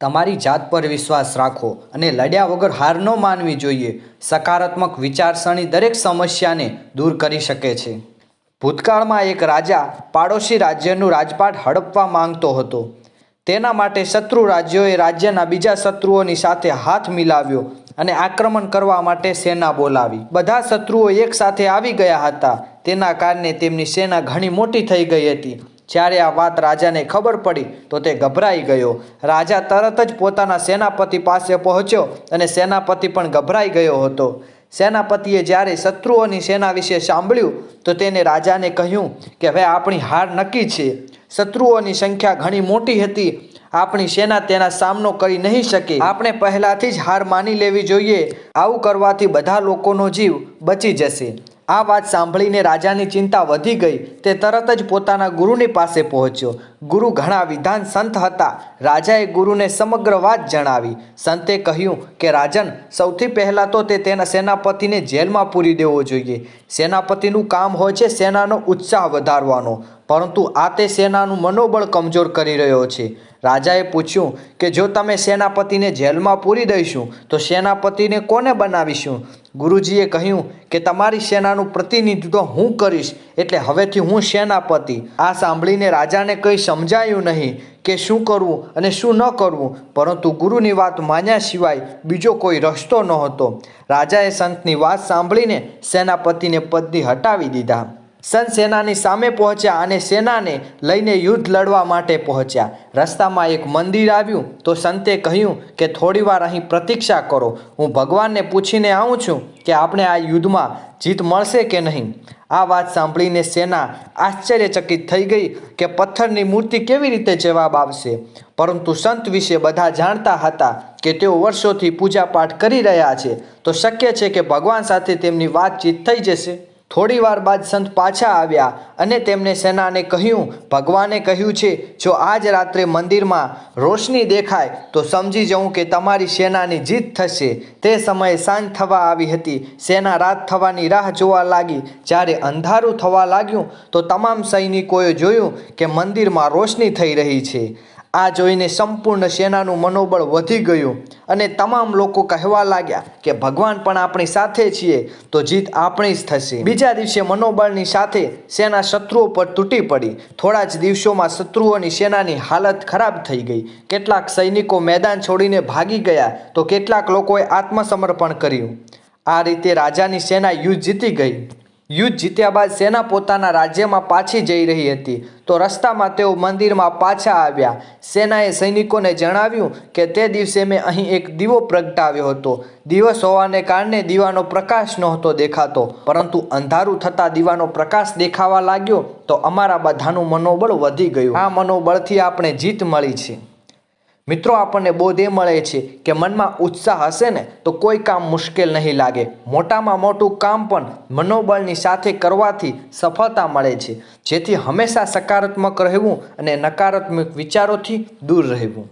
તમારી જાત પર વિશ્વાસ રાખો અને લડ્યા વગર હાર ન માનવી જોઈએ. સકારાત્મક વિચારસરણી દરેક સમસ્યાને દૂર કરી શકે છે. ભૂતકાળમાં એક રાજા પાડોશી રાજ્યનું રાજપાટ હડપવા માંગતો હતો. તેના માટે શત્રુ રાજ્યોએ રાજ્યના બીજા શત્રુઓની સાથે હાથ મિલાવ્યો અને આક્રમણ કરવા માટે સેના બોલાવી. બધા શત્રુઓ એક સાથે આવી ગયા હતા. તેના કારણે તેમની સેના ઘણી મોટી થઈ ગઈ હતી. જ્યારે આ વાત રાજાને ખબર પડી તો તે ગભરાઈ ગયો. રાજા તરત જ પોતાના સેનાપતિ પાસે પહોંચ્યો અને સેનાપતિ પણ ગભરાઈ ગયો હતો. સેનાપતિએ જ્યારે શત્રુઓની સેના વિશે સાંભળ્યું તો તેને રાજાને કહ્યું કે હવે આપણી હાર નક્કી છે. શત્રુઓની સંખ્યા ઘણી મોટી હતી. આપણી સેના તેના સામનો કરી નહીં શકે. આપણે પહેલાથી જ હાર માની લેવી જોઈએ. આવું કરવાથી બધા લોકોનો જીવ બચી જશે. આ વાત સાંભળીને રાજાની ચિંતા વધી ગઈ. તે તરત જ પોતાના ગુરુની પાસે પહોંચ્યો. ગુરુ ઘણા વિદ્વાન સંત હતા. રાજાએ ગુરુને સમગ્ર વાત જણાવી. સંતે કહ્યું કે રાજન, સૌથી પહેલાં તો તે તેના સેનાપતિને જેલમાં પૂરી દેવો જોઈએ. સેનાપતિનું કામ હોય છે સેનાનો ઉત્સાહ વધારવાનો, પરંતુ આ તે સેનાનું મનોબળ કમજોર કરી રહ્યો છે. રાજાએ પૂછ્યું કે જો તમે સેનાપતિને જેલમાં પૂરી દઈશું તો સેનાપતિને કોને બનાવીશું? ગુરુજીએ કહ્યું કે તમારી સેનાનું પ્રતિનિધિત્વ હું કરીશ, એટલે હવેથી હું સેનાપતિ. આ સાંભળીને રાજાને કંઈ સમજાયું નહીં કે શું કરવું અને શું ન કરવું, પરંતુ ગુરુની વાત માન્યા સિવાય બીજો કોઈ રસ્તો નહોતો. રાજાએ સંતની વાત સાંભળીને સેનાપતિને પદથી હટાવી દીધા. સંત સેનાની સામે પહોંચ્યા અને સેનાને લઈને યુદ્ધ લડવા માટે પહોંચ્યા. રસ્તામાં એક મંદિર આવ્યું તો સંતે કહ્યું કે થોડીવાર અહીં પ્રતીક્ષા કરો. હું ભગવાનને પૂછીને આવું છું કે આપણે આ યુદ્ધમાં જીત મળશે કે નહીં. આ વાત સાંભળીને સેના આશ્ચર્યચકિત થઈ ગઈ કે પથ્થરની મૂર્તિ કેવી રીતે જવાબ આપશે. પરંતુ સંત વિશે બધા જાણતા હતા કે તેઓ વર્ષોથી પૂજાપાઠ કરી રહ્યા છે, તો શક્ય છે કે ભગવાન સાથે તેમની વાતચીત થઈ જશે. થોડી વાર બાદ સંત પાછા આવ્યા અને તેમને સેનાને કહ્યું, ભગવાને કહ્યું છે જો આજ રાત્રે મંદિરમાં રોશની દેખાય તો સમજી જવું કે તમારી સેનાની જીત થશે. તે સમયે સાંજ થવા આવી હતી. સેના રાત થવાની રાહ જોવા લાગી. જ્યારે અંધારું થવા લાગ્યું તો તમામ સૈનિકોએ જોયું કે મંદિરમાં રોશની થઈ રહી છે. આ જોઈને સંપૂર્ણ સેનાનું મનોબળ વધી ગયું અને તમામ લોકો કહેવા લાગ્યા કે ભગવાન પણ આપણી સાથે છીએ, તો જીત આપણી જ થશે. બીજા દિવસે મનોબળની સાથે સેના શત્રુઓ પર તૂટી પડી. થોડા જ દિવસોમાં શત્રુઓની સેનાની હાલત ખરાબ થઈ ગઈ. કેટલાક સૈનિકો મેદાન છોડીને ભાગી ગયા તો કેટલાક લોકોએ આત્મસમર્પણ કર્યું. આ રીતે રાજાની સેના યુદ્ધ જીતી ગઈ. યુદ્ધ જીત્યા બાદ સેના પોતાના રાજ્યમાં પાછી જઈ રહી હતી તો રસ્તામાં તેઓ મંદિરમાં પાછા આવ્યા. સેનાએ સૈનિકોને જણાવ્યું કે તે દિવસે મેં અહીં એક દીવો પ્રગટાવ્યો હતો. દિવસ હોવાને કારણે દીવાનો પ્રકાશ નહોતો દેખાતો, પરંતુ અંધારું થતાં દીવાનો પ્રકાશ દેખાવા લાગ્યો તો અમારા બધાનું મનોબળ વધી ગયું. આ મનોબળથી આપણે જીત મળી છે. મિત્રો, આપણને બોધ એ મળે છે કે મનમાં ઉત્સાહ હશે ને તો કોઈ કામ મુશ્કેલ નહીં લાગે. મોટામાં મોટું કામ પણ મનોબળની સાથે કરવાથી સફળતા મળે છે. જેથી હંમેશા સકારાત્મક રહેવું અને નકારાત્મક વિચારોથી દૂર રહેવું.